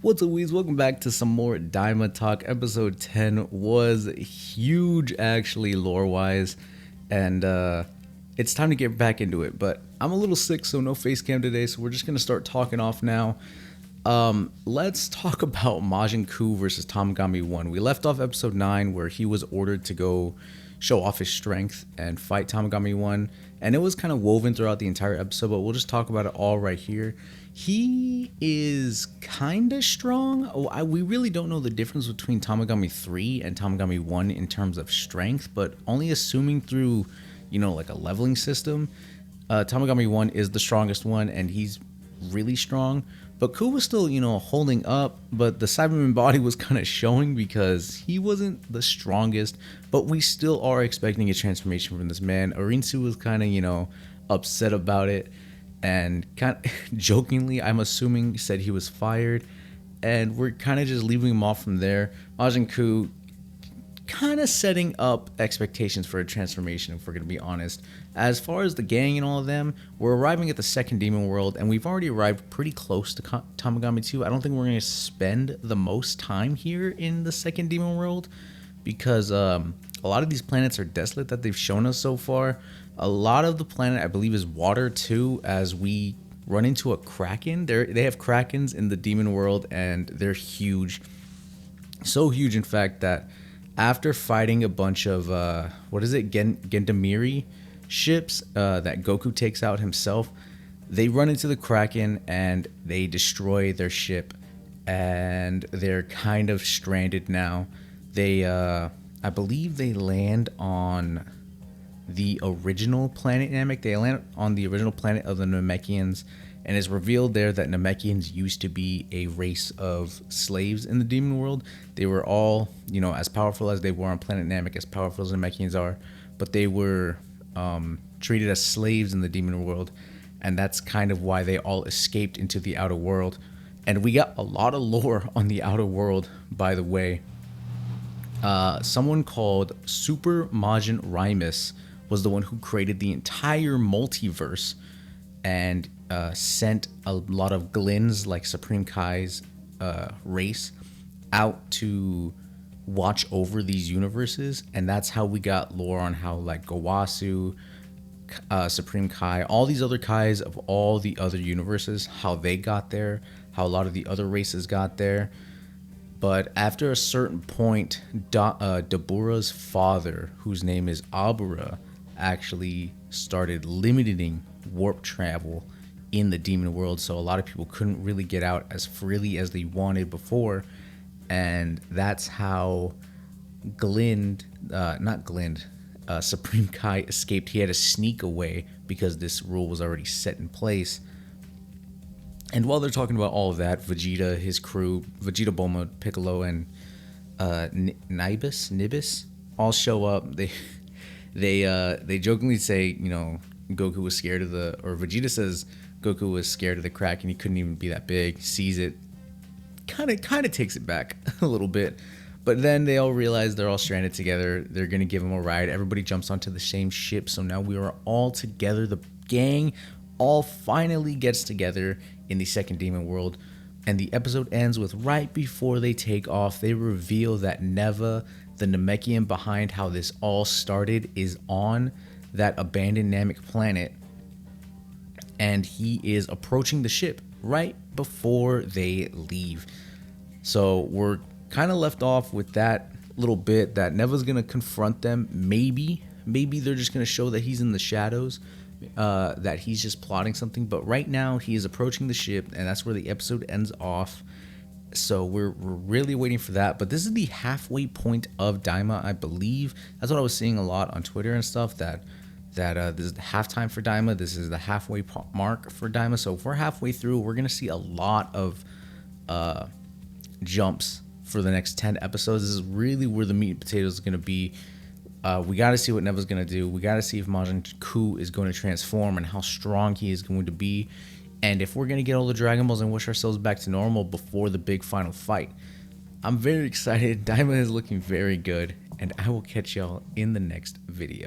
What's up, weeds? Welcome back to some more Daima Talk. Episode 10 was huge, actually, lore-wise, and it's time to get back into it. But I'm a little sick, so no face cam today, so we're just going to start talking off now. Let's talk about Majin Ku versus Tamagami 1. We left off episode 9 where he was ordered to go show off his strength and fight Tamagami 1, and it was kind of woven throughout the entire episode, but we'll just talk about it all right here. He is kind of strong. We really don't know the difference between Tamagami 3 and Tamagami 1 in terms of strength, but only assuming through, like a leveling system, Tamagami 1 is the strongest one, and he's really strong. But Ku was still, holding up, but the Cyberman body was kind of showing because he wasn't the strongest, but we still are expecting a transformation from this man. Arinsu was kind of, upset about it, and kind of jokingly, I'm assuming, said he was fired, and we're kind of just leaving him off from there. Majin Ku kind of setting up expectations for a transformation, if we're going to be honest. As far as the gang and all of them, we're arriving at the second demon world, and we've already arrived pretty close to Tamagami 2. I don't think we're going to spend the most time here in the second demon world, because a lot of these planets are desolate that they've shown us so far. A lot of the planet, I believe, is water too, as we run into a kraken. They have krakens in the demon world, and they're huge. So huge, in fact, that after fighting a bunch of, Gendamiri ships that Goku takes out himself, they run into the Kraken and they destroy their ship, and they're kind of stranded now. They, I believe they land on the original planet Namek. They land on the original planet of the Namekians, and it's revealed there that Namekians used to be a race of slaves in the demon world. They were all, as powerful as they were on planet Namek, as powerful as Namekians are, but they were treated as slaves in the demon world, and that's kind of why they all escaped into the outer world. And we got a lot of lore on the outer world, by the way. Someone called Super Majin Rimus was the one who created the entire multiverse, and sent a lot of Glins, like Supreme Kai's race, out to watch over these universes. And that's how we got lore on how, like, Gowasu, Supreme Kai, all these other Kais of all the other universes, how they got there, how a lot of the other races got there. But after a certain point, Dabura's father, whose name is Abura, actually started limiting warp travel in the demon world, so a lot of people couldn't really get out as freely as they wanted before. And that's how Supreme Kai escaped. He had to sneak away because this rule was already set in place. And while they're talking about all of that, Vegeta, his crew, Vegeta, Bulma, Piccolo, and Nibis all show up. They jokingly say, Goku was scared of or Vegeta says Goku was scared of the crack and he couldn't even be that big. Sees it, kind of takes it back a little bit. But then they all realize they're all stranded together. They're going to give him a ride. Everybody jumps onto the same ship. So now we are all together. The gang all finally gets together in the second demon world. And the episode ends with, right before they take off, they reveal that Neva, the Namekian behind how this all started, is on that abandoned Namek planet, and he is approaching the ship right before they leave. So we're kind of left off with that little bit that Neva's gonna confront them. Maybe they're just gonna show that he's in the shadows, that he's just plotting something. But right now he is approaching the ship, and that's where the episode ends off. So we're really waiting for that. But this is the halfway point of Daima, I believe. That's what I was seeing a lot on Twitter and stuff, that this is the halftime for Daima. This is the halfway mark for Daima. So if we're halfway through, we're going to see a lot of jumps for the next 10 episodes. This is really where the meat and potatoes is going to be. We got to see what Neva's going to do. We got to see if Majin Ku is going to transform and how strong he is going to be. And if we're going to get all the Dragon Balls and wish ourselves back to normal before the big final fight. I'm very excited. Daima is looking very good. And I will catch y'all in the next video.